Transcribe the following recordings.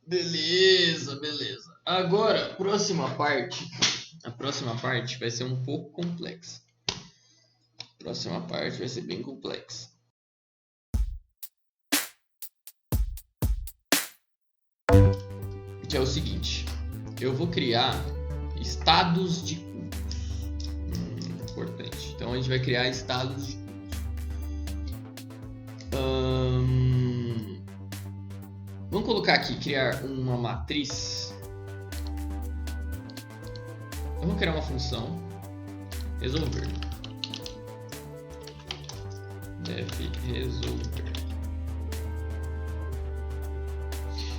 Beleza, beleza. Agora, a próxima parte. A próxima parte vai ser um pouco complexa. A próxima parte vai ser bem complexa. Que é o seguinte. Eu vou criar estados de cubos. Importante. Então a gente vai criar estados de cubos. Vamos colocar aqui, criar uma matriz. Eu vou criar uma função. Resolver. Deve resolver.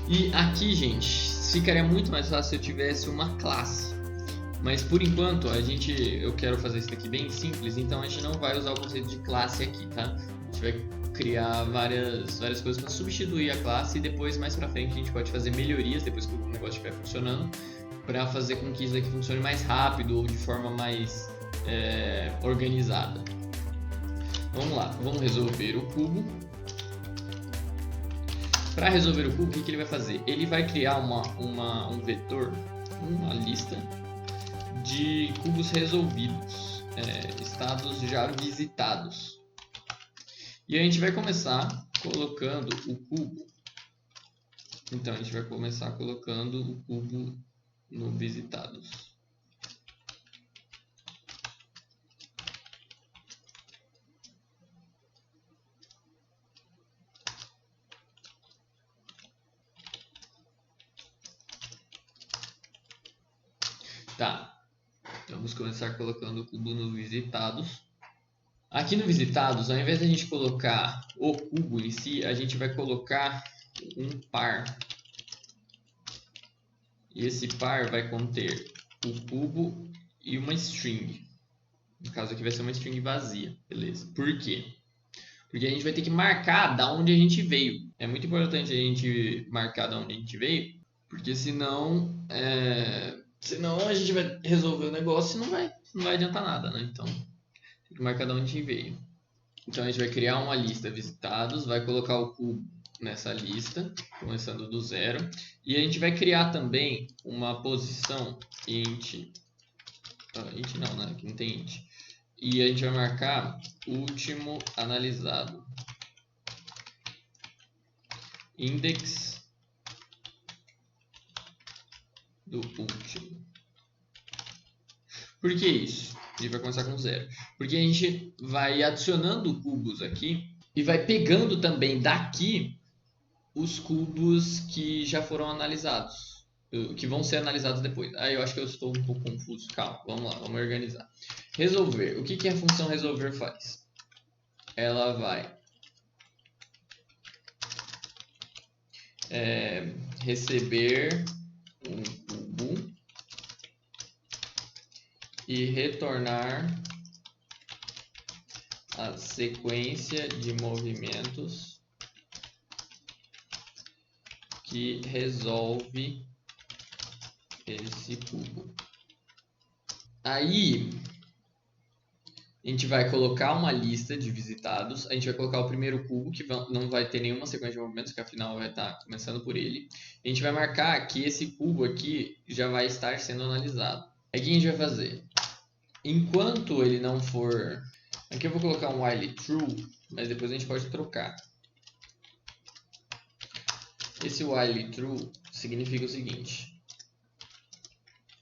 E aqui, gente, ficaria muito mais fácil se eu tivesse uma classe. Mas por enquanto eu quero fazer isso aqui bem simples, então a gente não vai usar o conceito de classe aqui, tá? A gente vai criar várias coisas para substituir a classe e depois mais pra frente a gente pode fazer melhorias depois que o negócio estiver funcionando para fazer com que isso aqui funcione mais rápido ou de forma mais organizada. Vamos lá, vamos resolver o cubo. Para resolver o cubo, o que ele vai fazer? Ele vai criar um vetor, uma lista de cubos resolvidos, estados já visitados. E a gente vai começar colocando o cubo. Então a gente vai começar colocando o cubo no visitados. Tá. Vamos começar colocando o cubo no visitados. Aqui no visitados, ao invés de a gente colocar o cubo em si, a gente vai colocar um par. E esse par vai conter o cubo e uma string. No caso aqui vai ser uma string vazia, beleza? Por quê? Porque a gente vai ter que marcar da onde a gente veio. É muito importante a gente marcar da onde a gente veio, porque senão a gente vai resolver o negócio e não vai adiantar nada, né? Então tem que marcar de onde a gente veio. Então a gente vai criar uma lista visitados, vai colocar o cubo nessa lista, começando do zero. E a gente vai criar também uma posição int. Int não, né? Aqui não tem int. E a gente vai marcar último analisado. Index do último. Por que isso? A gente vai começar com zero. Porque a gente vai adicionando cubos aqui e vai pegando também daqui os cubos que já foram analisados, que vão ser analisados depois. Eu acho que eu estou um pouco confuso. Calma, vamos lá, vamos organizar. Resolver. O que a função resolver faz? Ela vai receber um cubo e retornar a sequência de movimentos que resolve esse cubo. Aí a gente vai colocar uma lista de visitados. A gente vai colocar o primeiro cubo, que não vai ter nenhuma sequência de movimentos, que afinal vai estar começando por ele. A gente vai marcar que esse cubo aqui já vai estar sendo analisado. Aí o que a gente vai fazer? Enquanto ele não for... Aqui eu vou colocar um while true, mas depois a gente pode trocar. Esse while true significa o seguinte: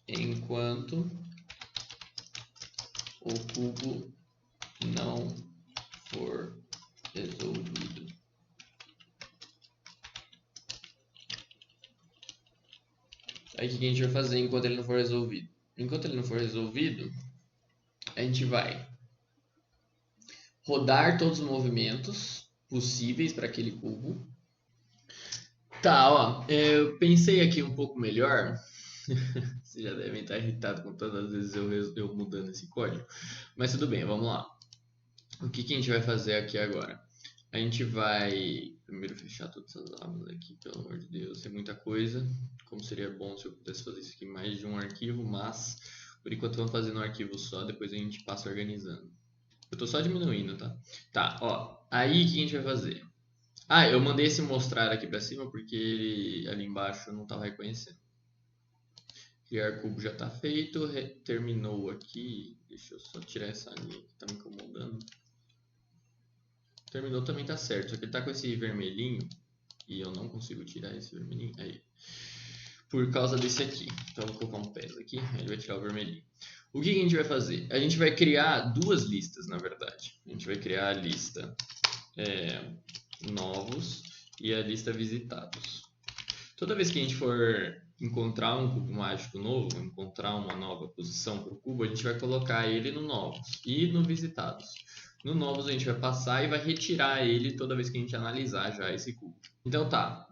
enquanto o cubo não for resolvido. Aí o que a gente vai fazer enquanto ele não for resolvido? Enquanto ele não for resolvido, a gente vai rodar todos os movimentos possíveis para aquele cubo. Tá, ó, eu pensei aqui um pouco melhor. Vocês já devem estar irritados com tantas vezes eu mudando esse código. Mas tudo bem, vamos lá. O que a gente vai fazer aqui agora? A gente vai primeiro fechar todas as abas aqui, pelo amor de Deus, é muita coisa. Como seria bom se eu pudesse fazer isso aqui em mais de um arquivo, mas por enquanto vamos fazer no arquivo só, depois a gente passa organizando. Eu tô só diminuindo, tá? Tá, ó, aí o que a gente vai fazer? Ah, eu mandei esse mostrar aqui pra cima porque ele ali embaixo eu não tava reconhecendo. Criar cubo já tá feito, terminou aqui. Deixa eu só tirar essa linha que tá me incomodando. Terminou também tá certo, só que ele tá com esse vermelhinho e eu não consigo tirar esse vermelhinho. Aí. Por causa desse aqui. Então eu vou colocar um peso aqui, aí ele vai tirar o vermelhinho. O que a gente vai fazer? A gente vai criar duas listas, na verdade. A gente vai criar a lista novos e a lista visitados. Toda vez que a gente for encontrar um cubo mágico novo, encontrar uma nova posição para o cubo, a gente vai colocar ele no novos e no visitados. No novos a gente vai passar e vai retirar ele toda vez que a gente analisar já esse cubo. Então tá,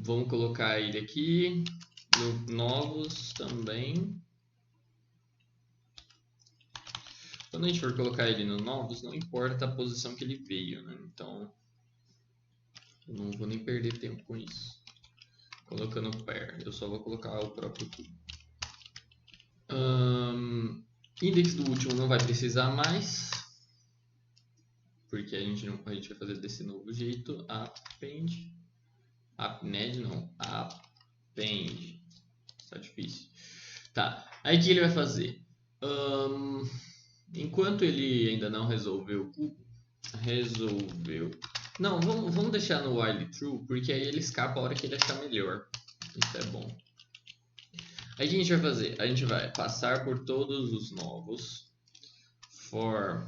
vamos colocar ele aqui no novos também. Quando a gente for colocar ele no novos, não importa a posição que ele veio, né? Então eu não vou nem perder tempo com isso. Colocando pair, eu só vou colocar o próprio cubo. Index do último não vai precisar mais, porque a gente vai fazer desse novo jeito. Append, append, está difícil. Tá, aí o que ele vai fazer? Enquanto ele ainda não resolveu o cubo, não, vamos deixar no while true, porque aí ele escapa a hora que ele achar melhor. Isso é bom. Aí o que a gente vai fazer? A gente vai passar por todos os novos for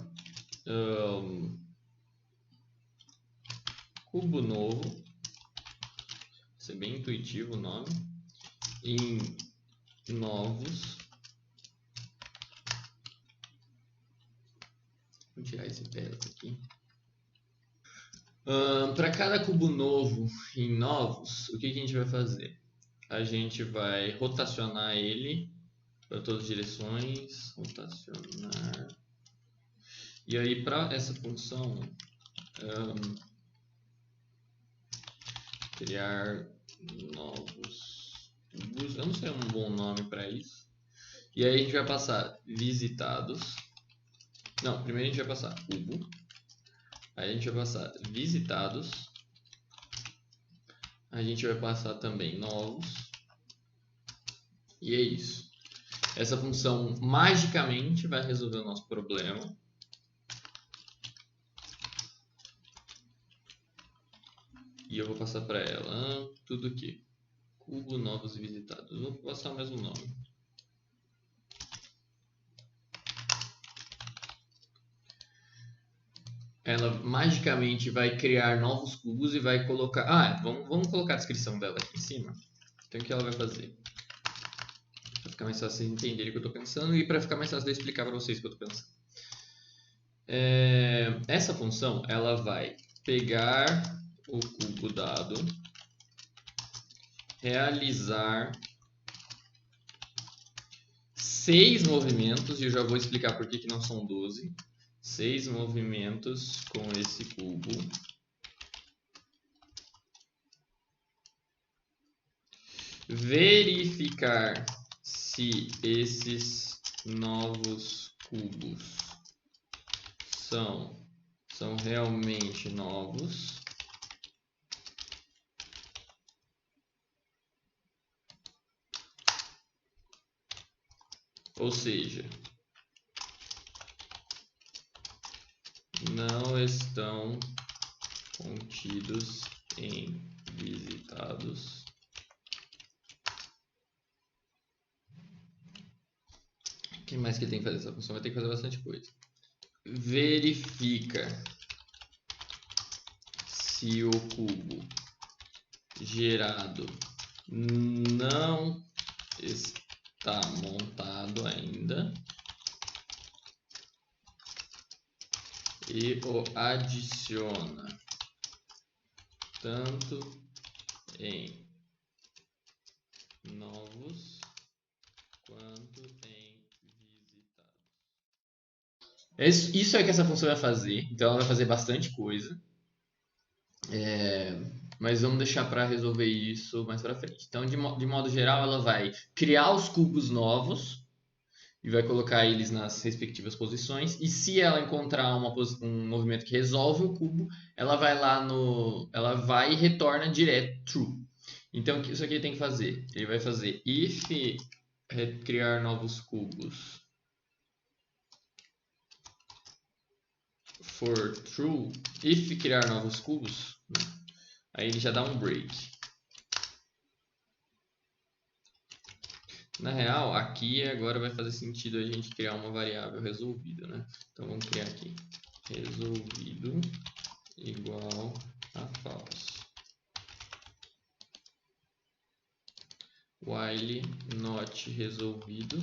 cubo novo, vai ser bem intuitivo o nome, em novos. Vou tirar esse pedaço aqui. Para cada cubo novo em novos, o que a gente vai fazer? A gente vai rotacionar ele para todas as direções, rotacionar. E aí para essa função, criar novos cubos, eu não sei um bom nome para isso. E aí a gente vai passar visitados. Não, primeiro a gente vai passar cubo. Aí a gente vai passar visitados. A gente vai passar também novos. E é isso. Essa função magicamente vai resolver o nosso problema. E eu vou passar para ela tudo aqui. Cubo, novos e visitados. Eu vou passar o mesmo nome. Ela magicamente vai criar novos cubos e vai colocar... Ah, vamos colocar a descrição dela aqui em cima. Então o que ela vai fazer? Para ficar mais fácil de entender o que eu estou pensando e para ficar mais fácil de explicar para vocês o que eu estou pensando. Essa função ela vai pegar o cubo dado, realizar 6 movimentos, e eu já vou explicar por que não são 12. 6 movimentos com esse cubo. Verificar se esses novos cubos são realmente novos. Ou seja, não estão contidos em visitados. O que mais que tem que fazer essa função? Vai ter que fazer bastante coisa. Verifica se o cubo gerado não está montado ainda e o adiciona tanto em novos quanto em visitados. Isso é que essa função vai fazer, então ela vai fazer bastante coisa. Mas vamos deixar para resolver isso mais para frente. Então, de modo geral, ela vai criar os cubos novos e vai colocar eles nas respectivas posições. E se ela encontrar um movimento que resolve o cubo, ela vai lá ela vai e retorna direto true. Então isso aqui ele tem que fazer. Ele vai fazer if criar novos cubos for true, if criar novos cubos, aí ele já dá um break. Na real, aqui agora vai fazer sentido a gente criar uma variável resolvida, né? Então vamos criar aqui resolvido igual a false. While not resolvido.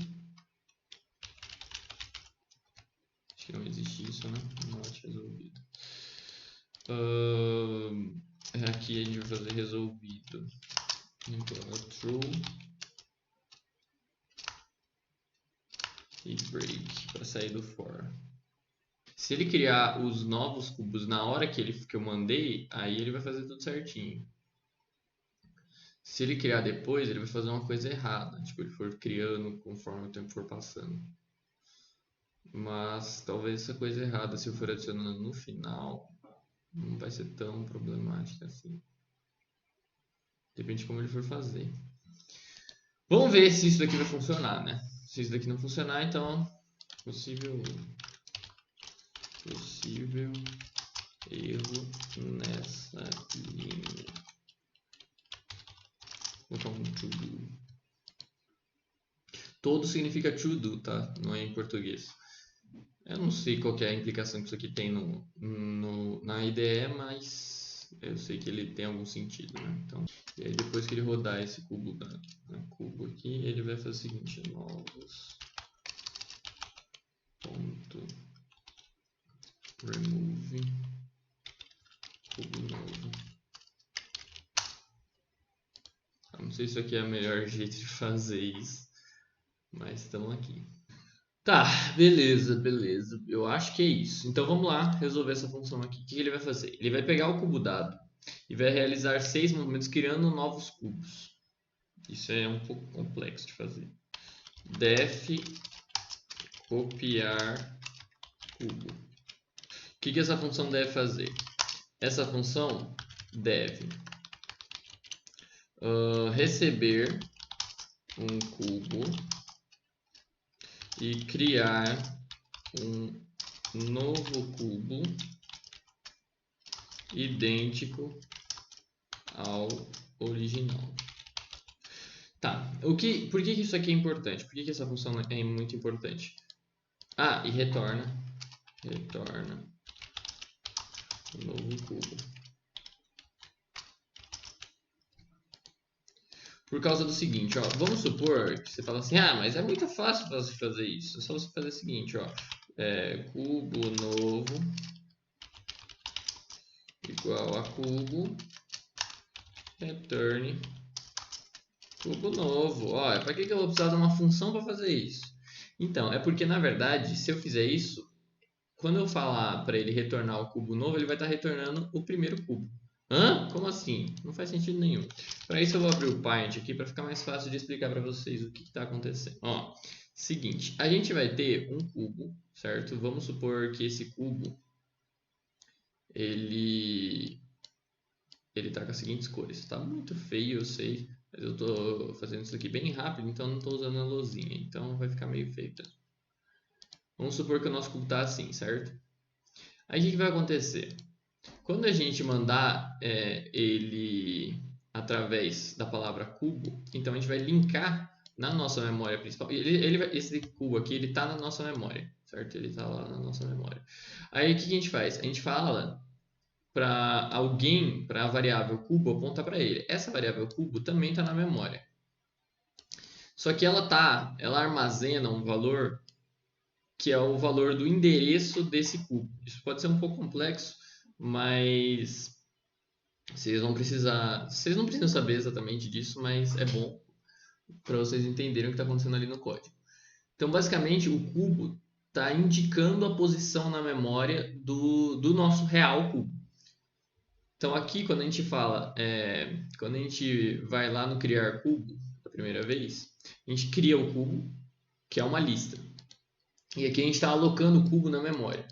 Acho que não existe isso, né? Not resolvido. Aqui a gente vai fazer resolvido igual a true. E break para sair do for. Se ele criar os novos cubos na hora que eu mandei, aí ele vai fazer tudo certinho. Se ele criar depois, ele vai fazer uma coisa errada. Tipo, ele for criando conforme o tempo for passando. Mas talvez essa coisa errada, se eu for adicionando no final, não vai ser tão problemática assim. Depende de como ele for fazer. Vamos ver se isso daqui vai funcionar, né? Se isso daqui não funcionar, então possível erro nessa linha. Vou botar um to do. Todo significa to do, tá? Não é em português. Eu não sei qual que é a implicação que isso aqui tem na IDE, mas eu sei que ele tem algum sentido, né? Então, e aí depois que ele rodar esse cubo cubo aqui, ele vai fazer o seguinte: novos ponto remove cubo novo. Eu não sei se isso aqui é o melhor jeito de fazer isso, mas estamos aqui. Tá, beleza. Eu acho que é isso. Então vamos lá resolver essa função aqui. O que ele vai fazer? Ele vai pegar o cubo dado e vai realizar 6 movimentos criando novos cubos. Isso é um pouco complexo de fazer. Def copiar cubo. O que essa função deve fazer? Essa função deve receber um cubo e criar um novo cubo idêntico ao original. Tá, por que isso aqui é importante? Por que essa função é muito importante? Ah, e retorna um novo cubo. Por causa do seguinte, ó, vamos supor que você fala assim, mas é muito fácil você fazer isso. É só você fazer o seguinte, ó, cubo novo igual a cubo return cubo novo. Ó, para que eu vou precisar de uma função para fazer isso? Então, é porque na verdade, se eu fizer isso, quando eu falar para ele retornar o cubo novo, ele vai estar retornando o primeiro cubo. Hã? Como assim? Não faz sentido nenhum. Para isso eu vou abrir o Paint aqui para ficar mais fácil de explicar para vocês o que está acontecendo. Ó, seguinte, a gente vai ter um cubo, certo? Vamos supor que esse cubo ele tá com as seguintes cores. Está muito feio, eu sei, mas eu estou fazendo isso aqui bem rápido, então não estou usando a luzinha, então vai ficar meio feio. Vamos supor que o nosso cubo está assim, certo? Aí o que vai acontecer? Quando a gente mandar ele através da palavra cubo, então a gente vai linkar na nossa memória principal. Esse cubo aqui, ele está na nossa memória, certo? Ele está lá na nossa memória. Aí o que a gente faz? A gente fala para alguém, para a variável cubo, aponta para ele. Essa variável cubo também está na memória. Só que ela armazena um valor que é o valor do endereço desse cubo. Isso pode ser um pouco complexo, mas vocês não precisam saber exatamente disso, mas é bom para vocês entenderem o que está acontecendo ali no código. Então, basicamente, o cubo está indicando a posição na memória do nosso real cubo. Então, aqui, quando a gente fala, quando a gente vai lá no criar cubo, a primeira vez, a gente cria o cubo, que é uma lista. E aqui a gente está alocando o cubo na memória.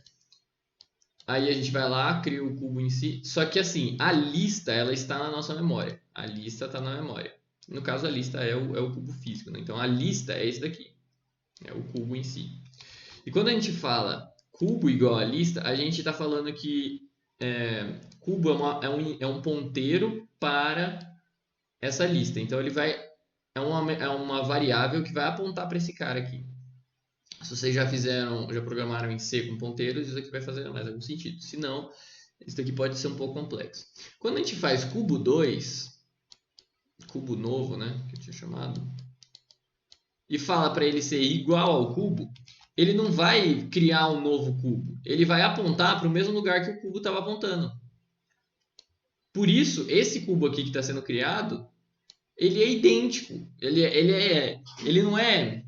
Aí a gente vai lá, cria o cubo em si. Só que assim, a lista ela está na nossa memória. A lista está na memória. No caso, a lista é o cubo físico, né? Então a lista é esse daqui. É o cubo em si. E quando a gente fala cubo igual a lista, a gente está falando que cubo é um ponteiro para essa lista. Então ele vai é uma variável que vai apontar para esse cara aqui. Se vocês já programaram em C com ponteiros, isso aqui vai fazer mais algum sentido. Se não, isso aqui pode ser um pouco complexo. Quando a gente faz cubo 2, cubo novo, né, que eu tinha chamado, e fala para ele ser igual ao cubo, ele não vai criar um novo cubo. Ele vai apontar para o mesmo lugar que o cubo estava apontando. Por isso, esse cubo aqui que está sendo criado, ele é idêntico. Ele não é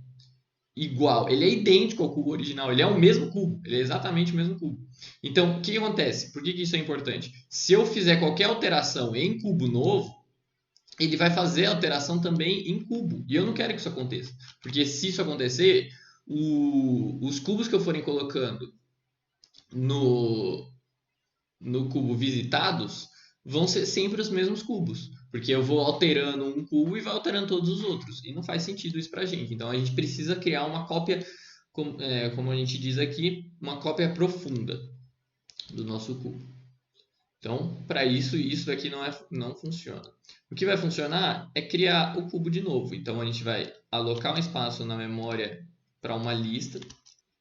igual, ele é idêntico ao cubo original, ele é o mesmo cubo, ele é exatamente o mesmo cubo. Então, o que acontece? Por que isso é importante? Se eu fizer qualquer alteração em cubo novo, ele vai fazer a alteração também em cubo, e eu não quero que isso aconteça, porque se isso acontecer, os cubos que eu forem colocando no cubo visitados vão ser sempre os mesmos cubos, porque eu vou alterando um cubo e vai alterando todos os outros, e não faz sentido isso para a gente. Então a gente precisa criar uma cópia, como a gente diz aqui, uma cópia profunda do nosso cubo. Então, para isso daqui não funciona. O que vai funcionar é criar o cubo de novo. Então a gente vai alocar um espaço na memória para uma lista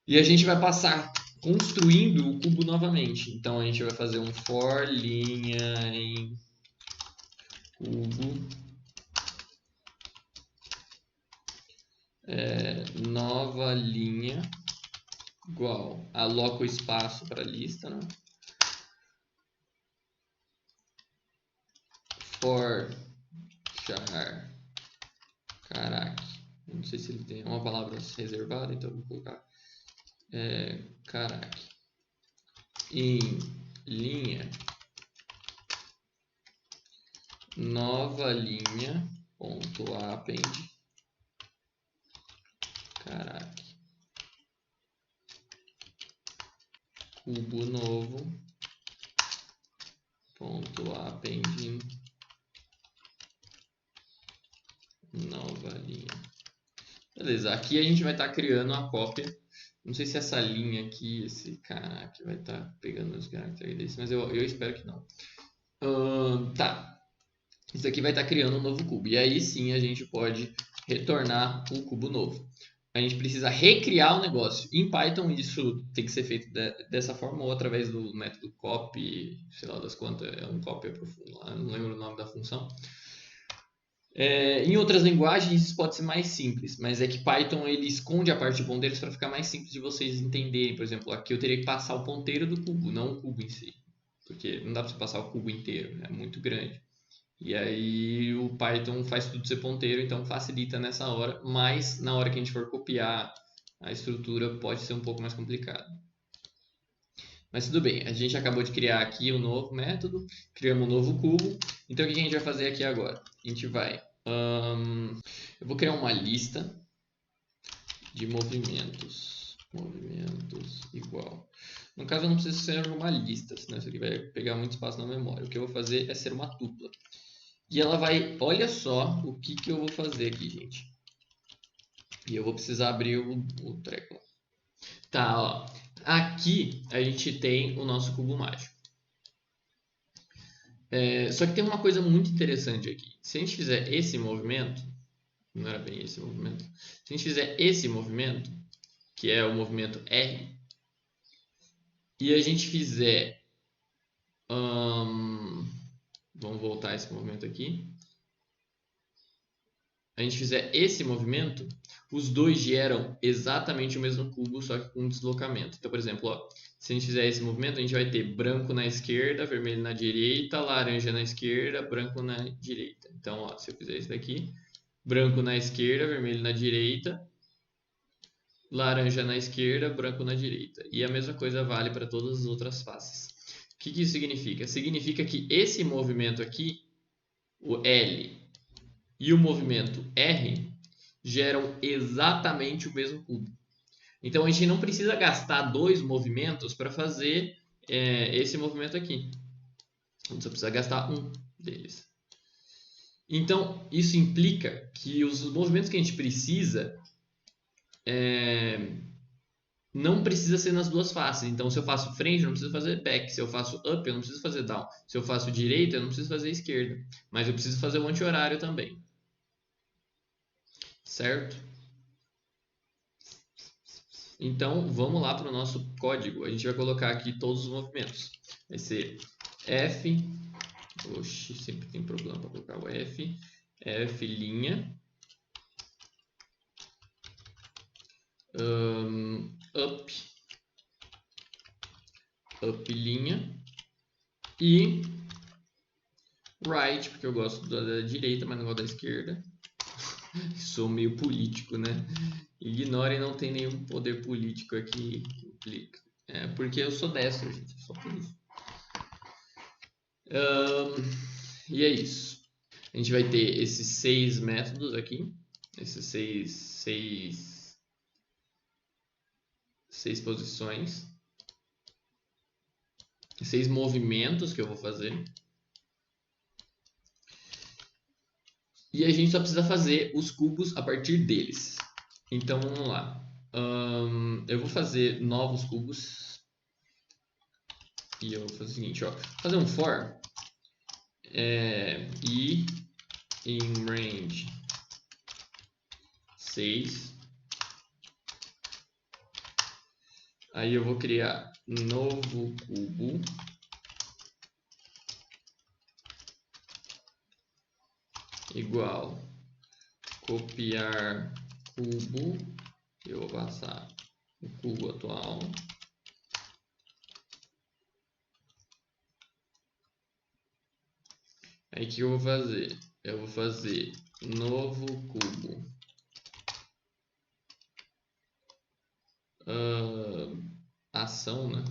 e a gente vai passar construindo o cubo novamente. Então a gente vai fazer um for linha em cubo nova linha igual, aloca o espaço para a lista, né? For char caraca, não sei se ele tem uma palavra reservada, então eu vou colocar caraca em linha nova linha ponto append caraca cubo novo ponto append nova linha. Beleza, aqui a gente vai estar criando a cópia. Não sei se essa linha aqui, esse cara aqui vai estar pegando os caracteres desse, mas eu espero que não. Tá, isso aqui vai estar criando um novo cubo. E aí sim a gente pode retornar o cubo novo. A gente precisa recriar o negócio. Em Python isso tem que ser feito dessa forma ou através do método copy, sei lá das quantas, é um copy profundo lá, não lembro o nome da função. Em outras linguagens isso pode ser mais simples, mas é que Python ele esconde a parte de ponteiros para ficar mais simples de vocês entenderem. Por exemplo, aqui eu teria que passar o ponteiro do cubo, não o cubo em si, porque não dá para você passar o cubo inteiro, é muito grande. E aí o Python faz tudo ser ponteiro, então facilita nessa hora, mas na hora que a gente for copiar a estrutura pode ser um pouco mais complicado. Mas tudo bem, a gente acabou de criar aqui um novo método, criamos um novo cubo. Então o que a gente vai fazer aqui agora? A gente vai... eu vou criar uma lista de movimentos. Movimentos igual. No caso, eu não preciso ser uma lista, senão isso aqui vai pegar muito espaço na memória. O que eu vou fazer é ser uma tupla. E ela vai... Olha só o que eu vou fazer aqui, gente. E eu vou precisar abrir o treco. Tá, ó. Aqui a gente tem o nosso cubo mágico. Só que tem uma coisa muito interessante aqui. Se a gente fizer esse movimento, não era bem esse movimento. Se a gente fizer esse movimento, que é o movimento R, e a gente fizer... vamos voltar esse movimento aqui. A gente fizer esse movimento, os dois geram exatamente o mesmo cubo, só que com deslocamento. Então, por exemplo, ó, se a gente fizer esse movimento, a gente vai ter branco na esquerda, vermelho na direita, laranja na esquerda, branco na direita. Então, ó, se eu fizer isso daqui, branco na esquerda, vermelho na direita, laranja na esquerda, branco na direita. E a mesma coisa vale para todas as outras faces. O que isso significa? Significa que esse movimento aqui, o L e o movimento R, geram exatamente o mesmo cubo. Então a gente não precisa gastar 2 movimentos para fazer esse movimento aqui. A gente só precisa gastar um deles. Então isso implica que os movimentos que a gente precisa não precisa ser nas duas faces. Então, se eu faço frente, eu não preciso fazer back. Se eu faço up, eu não preciso fazer down. Se eu faço direita, eu não preciso fazer esquerda. Mas eu preciso fazer o anti-horário também. Certo? Então, vamos lá para o nosso código. A gente vai colocar aqui todos os movimentos. Vai ser F. Oxi, sempre tem problema para colocar o F. F'. Up. Up'. E right, porque eu gosto da direita, mas não gosto da esquerda. Sou meio político, né? Ignorem, não tem nenhum poder político aqui que implica. Porque eu sou destro, gente. Só por isso. E é isso. A gente vai ter esses 6 métodos aqui. Esses seis posições. 6 movimentos que eu vou fazer. E a gente só precisa fazer os cubos a partir deles. Então vamos lá. Eu vou fazer novos cubos. E eu vou fazer o seguinte, ó. Fazer um for. E em range 6. Aí eu vou criar novo cubo. Igual copiar cubo. Eu vou passar o cubo atual. Aí o que eu vou fazer? Eu vou fazer novo cubo. Ação, né?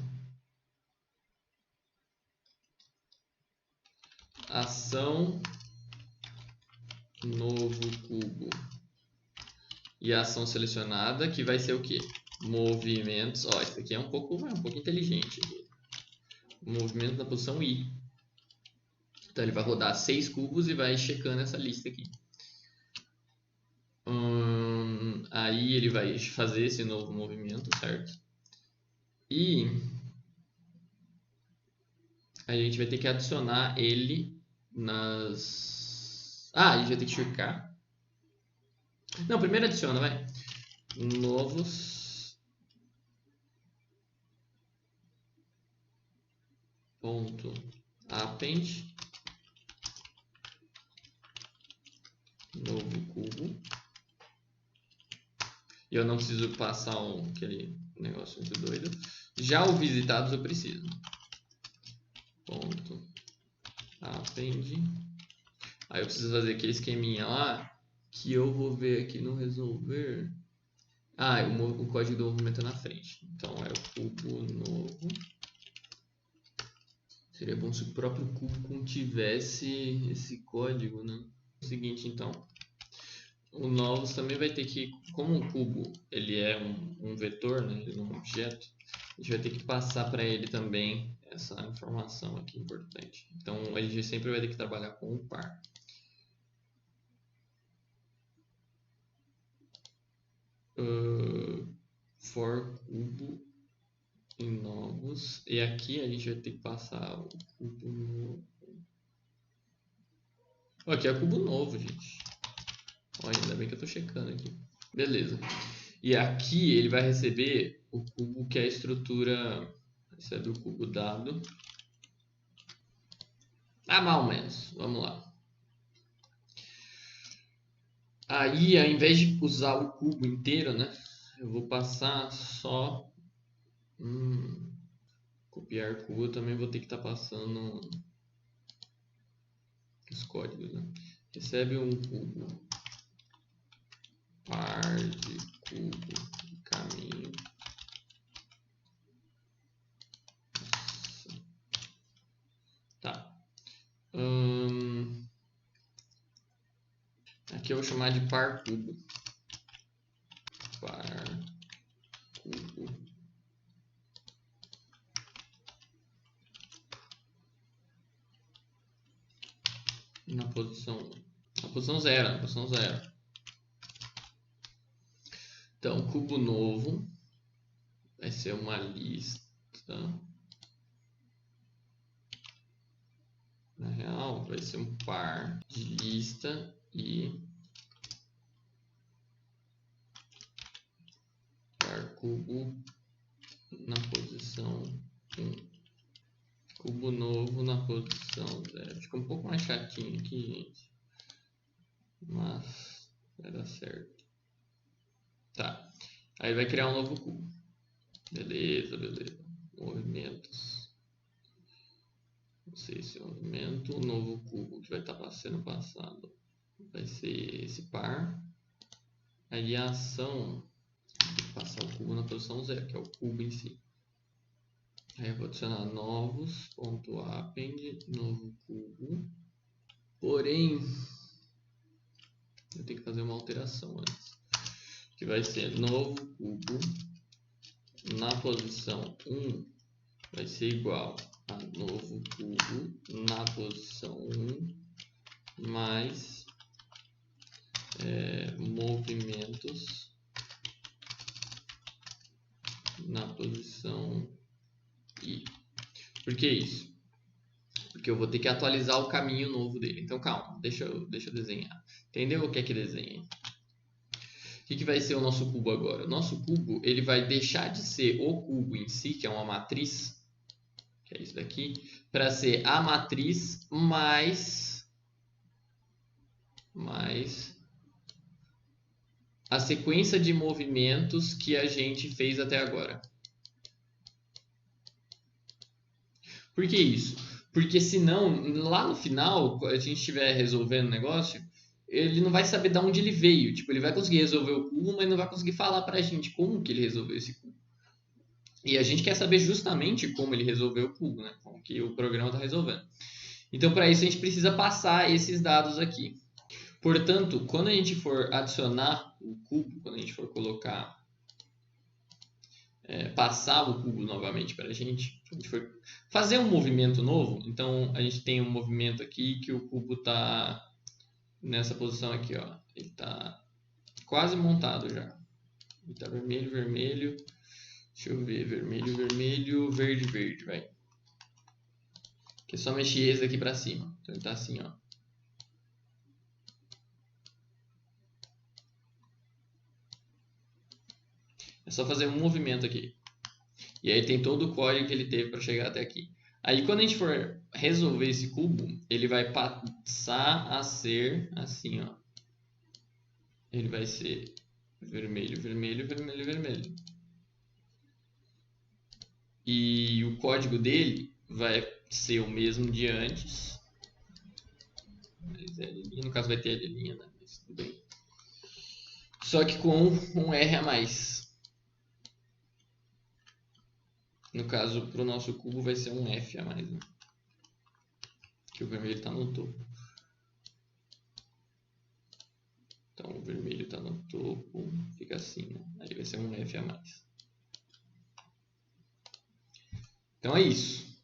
Ação novo cubo. E a ação selecionada, que vai ser o quê? Movimentos. Ó, isso aqui é um pouco inteligente. Movimento na posição I. Então ele vai rodar 6 cubos e vai checando essa lista aqui. Aí ele vai fazer esse novo movimento, certo? E a gente vai ter que adicionar ele nas... a gente vai ter que checar. Não, primeiro adiciona, vai. Novos ponto append novo cubo. E eu não preciso passar aquele negócio muito doido. Já o visitados eu preciso. Ponto append. Aí eu preciso fazer aquele esqueminha lá que eu vou ver aqui no resolver. O código do movimento na frente. Então é o cubo novo. Seria bom se o próprio cubo contivesse esse código, né? O seguinte, então. O novos também vai ter que, como o cubo ele é um vetor, né? Ele não é um objeto, a gente vai ter que passar para ele também essa informação aqui importante. Então a gente sempre vai ter que trabalhar com o par. For cubo em novos. E aqui a gente vai ter que passar o cubo novo. Aqui é cubo novo, gente. Olha, ainda bem que eu tô checando aqui. Beleza. E aqui ele vai receber o cubo que é a estrutura. Recebe o cubo dado. Mais ou menos. Vamos lá. Aí, ao invés de usar o cubo inteiro, né? Eu vou passar só... copiar cubo, eu também vou ter que estar passando os códigos, né? Recebe um cubo. Par de cubo de caminho. Tá. Aqui eu vou chamar de par cubo. Par cubo na posição 0, Então, cubo novo vai ser uma lista. Na real, vai ser um par de lista e par cubo na posição 1. Cubo novo na posição 0. Fica um pouco mais chatinho aqui, gente. Mas vai dar certo. Tá. Aí vai criar um novo cubo. Beleza. Movimentos. Não sei se é movimento. O novo cubo que vai estar sendo passado vai ser esse par. Aí a ação de passar o cubo na posição 0, que é o cubo em si. Aí eu vou adicionar novos.append, novo cubo. Porém, eu tenho que fazer uma alteração antes. Que vai ser novo cubo na posição 1 vai ser igual a novo cubo na posição 1 mais movimentos na posição I. Por que isso? Porque eu vou ter que atualizar o caminho novo dele. Então calma, deixa eu desenhar. Entendeu o que é que desenha? O que vai ser o nosso cubo agora? O nosso cubo ele vai deixar de ser o cubo em si, que é uma matriz, que é isso daqui, para ser a matriz mais a sequência de movimentos que a gente fez até agora. Por que isso? Porque senão, lá no final, quando a gente estiver resolvendo o negócio, ele não vai saber de onde ele veio. Tipo, ele vai conseguir resolver o cubo, mas não vai conseguir falar pra gente como que ele resolveu esse cubo. E a gente quer saber justamente como ele resolveu o cubo, né? Como que o programa está resolvendo. Então, para isso, a gente precisa passar esses dados aqui. Portanto, quando a gente for adicionar o cubo, quando a gente for colocar, passar o cubo novamente para a gente for fazer um movimento novo, então a gente tem um movimento aqui que o cubo está nessa posição aqui, ó. Ele está quase montado já. Ele está vermelho, vermelho. Deixa eu ver, vermelho, vermelho, verde, verde, vai. Que é só mexer esse aqui para cima. Então ele está assim, ó. É só fazer um movimento aqui. E aí tem todo o código que ele teve para chegar até aqui. Aí quando a gente for resolver esse cubo, ele vai passar a ser assim, ó. Ele vai ser vermelho, vermelho, vermelho, vermelho. E o código dele vai ser o mesmo de antes. No caso vai ter a linha, né? Mas tudo bem. Só que com um R a mais. No caso, para o nosso cubo vai ser um F a mais, né? Que o vermelho está no topo. Então o vermelho está no topo, fica assim, né? Aí vai ser um F a mais. Então é isso.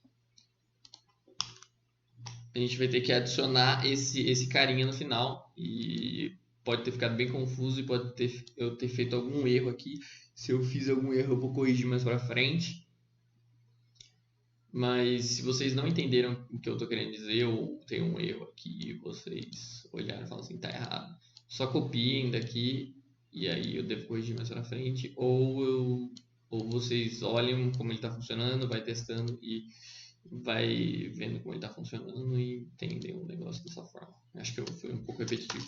A gente vai ter que adicionar esse carinha no final. E pode ter ficado bem confuso e pode eu ter feito algum erro aqui. Se eu fiz algum erro, eu vou corrigir mais para frente. Mas se vocês não entenderam o que eu estou querendo dizer, ou tem um erro aqui e vocês olharam e falam assim, tá errado, só copiem daqui e aí eu devo corrigir mais para frente, ou vocês olhem como ele está funcionando, vai testando e vai vendo como ele está funcionando e entendem o negócio dessa forma. Acho que eu fui um pouco repetitivo.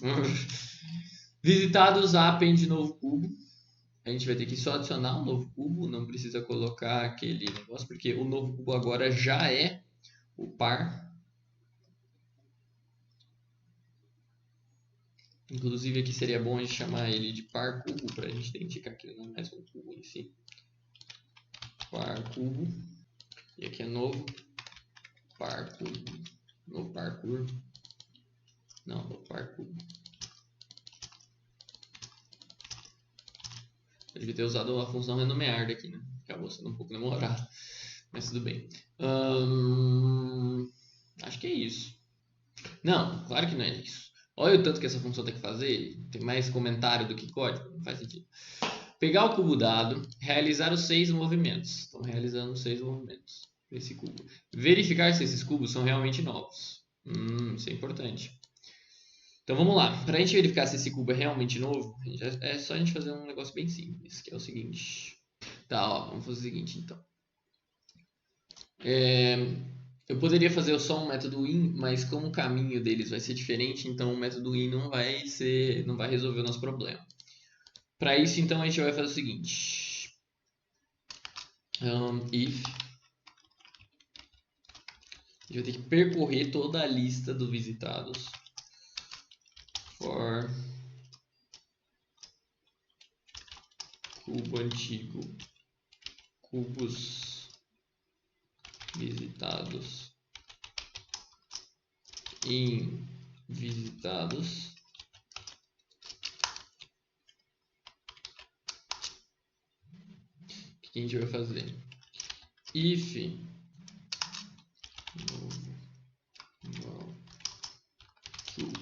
Visitados append novo cubo. A gente vai ter que só adicionar um novo cubo, não precisa colocar aquele negócio, porque o novo cubo agora já é o par. Inclusive aqui seria bom a gente chamar ele de par cubo, para a gente identificar que ele não é mais um cubo em si. Par cubo. E aqui é novo par cubo. Novo parkour. Não, novo par cubo. Eu devia ter usado a função renomear daqui, né? Acabou sendo um pouco demorado, mas tudo bem. Acho que é isso. Não, claro que não é isso. Olha o tanto que essa função tem que fazer. Tem mais comentário do que código. Não faz sentido. Pegar o cubo dado, realizar os 6 movimentos. Estão realizando 6 movimentos desse cubo. Verificar se esses cubos são realmente novos. Isso é importante. Então vamos lá. Para a gente verificar se esse cubo é realmente novo, é só a gente fazer um negócio bem simples, que é o seguinte. Tá, ó, vamos fazer o seguinte então. Eu poderia fazer só um método in, mas como o caminho deles vai ser diferente, então o método in não vai resolver o nosso problema. Para isso, então, a gente vai fazer o seguinte. If a gente vai ter que percorrer toda a lista dos visitados for cubo antigo, cubos visitados em visitados. O que a gente vai fazer? If true,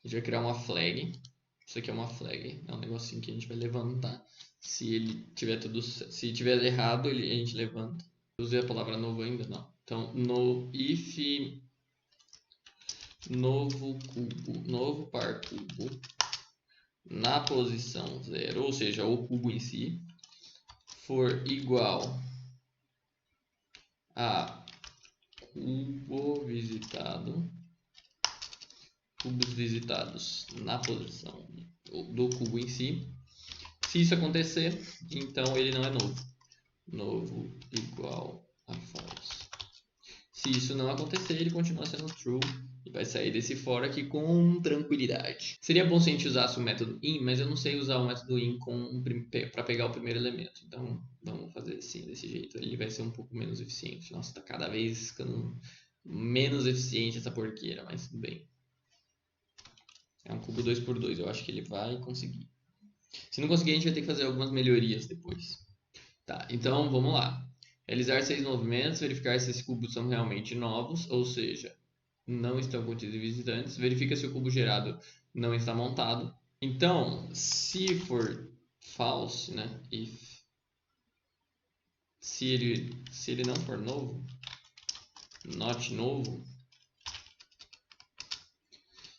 a gente vai criar uma flag. Isso aqui é uma flag, é um negocinho que a gente vai levantar. Se ele tiver tudo, se tiver errado, a gente levanta. Eu usei a palavra novo ainda? Não. Então, no if novo cubo, novo par cubo na posição 0, ou seja, o cubo em si, for igual a cubo visitado, cubos visitados na posição do cubo em si. Se isso acontecer, então ele não é novo. Novo igual a false. Se isso não acontecer, ele continua sendo true e vai sair desse for aqui com tranquilidade. Seria bom se a gente usasse o método in, mas eu não sei usar o método in para pegar o primeiro elemento. Então vamos fazer assim, desse jeito. Ele vai ser um pouco menos eficiente. Nossa, está cada vez ficando menos eficiente essa porqueira, mas tudo bem. É um cubo 2x2, eu acho que ele vai conseguir. Se não conseguir, a gente vai ter que fazer algumas melhorias depois. Tá, então vamos lá. Realizar 6 movimentos, verificar se esses cubos são realmente novos, ou seja, não estão contidos em visitantes. Verifica se o cubo gerado não está montado. Então, se for false, né? Se ele não for novo, not novo,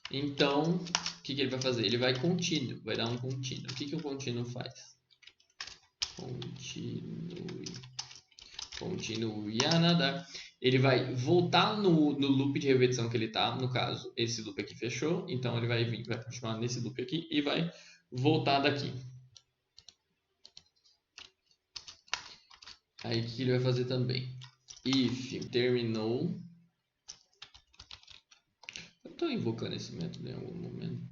então o que ele vai fazer? Ele vai contínuo, vai dar um contínuo. O que o contínuo faz? Continue a nadar. Ele vai voltar no loop de repetição que ele está. No caso, esse loop aqui fechou. Então ele vai continuar nesse loop aqui e vai voltar daqui. Aí o que ele vai fazer também? If terminou. Eu estou invocando esse método em algum momento.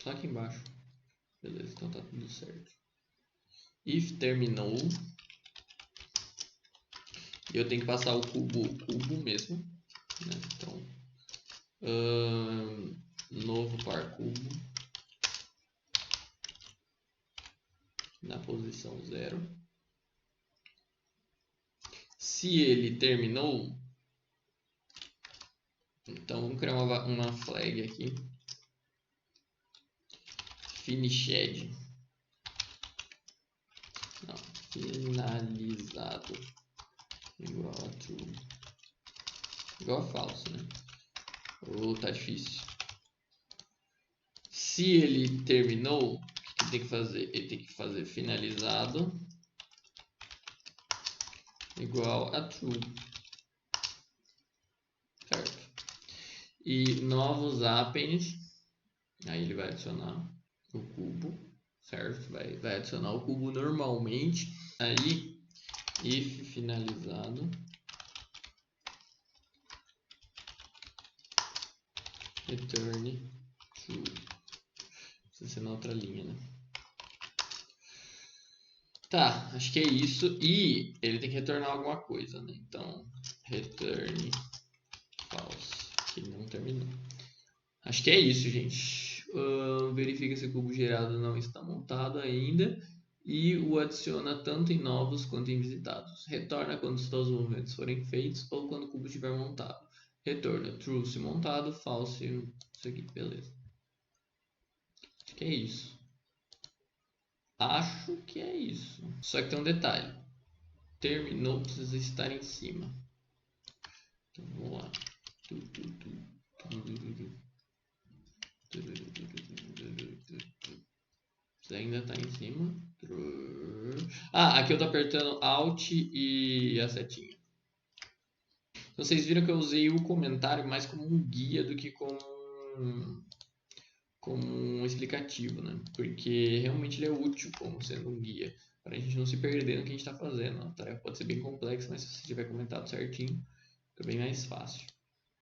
Só aqui embaixo. Beleza, então tá tudo certo. If terminou. Eu tenho que passar o cubo mesmo. Né? Então, novo par cubo na posição 0. Se ele terminou, então vamos criar uma flag aqui. Finished. Não, finalizado. Igual a true. Igual a falso, né? Ou tá difícil. Se ele terminou, o que ele tem que fazer? Ele tem que fazer finalizado igual a true. Certo? E novos append. Aí ele vai adicionar o cubo, certo? Vai adicionar o cubo normalmente. Aí, if finalizado, return true. Precisa ser na outra linha, né? Tá, acho que é isso. E ele tem que retornar alguma coisa, né? Então, return false, que não terminou. Acho que é isso, gente. verifica se o cubo gerado não está montado ainda e o adiciona tanto em novos quanto em visitados. Retorna quando os seus movimentos forem feitos ou quando o cubo estiver montado. Retorna true se montado, false isso aqui, beleza. Acho que é isso. Acho que é isso. Só que tem um detalhe. Terminou, precisa estar em cima. Então vamos lá. Você ainda está em cima. Ah, aqui eu tô apertando Alt e a setinha. Vocês viram que eu usei o comentário mais como um guia do que como um explicativo, né? Porque realmente ele é útil como sendo um guia, para a gente não se perder no que a gente está fazendo. A tarefa pode ser bem complexa, mas se você tiver comentado certinho, fica bem mais fácil.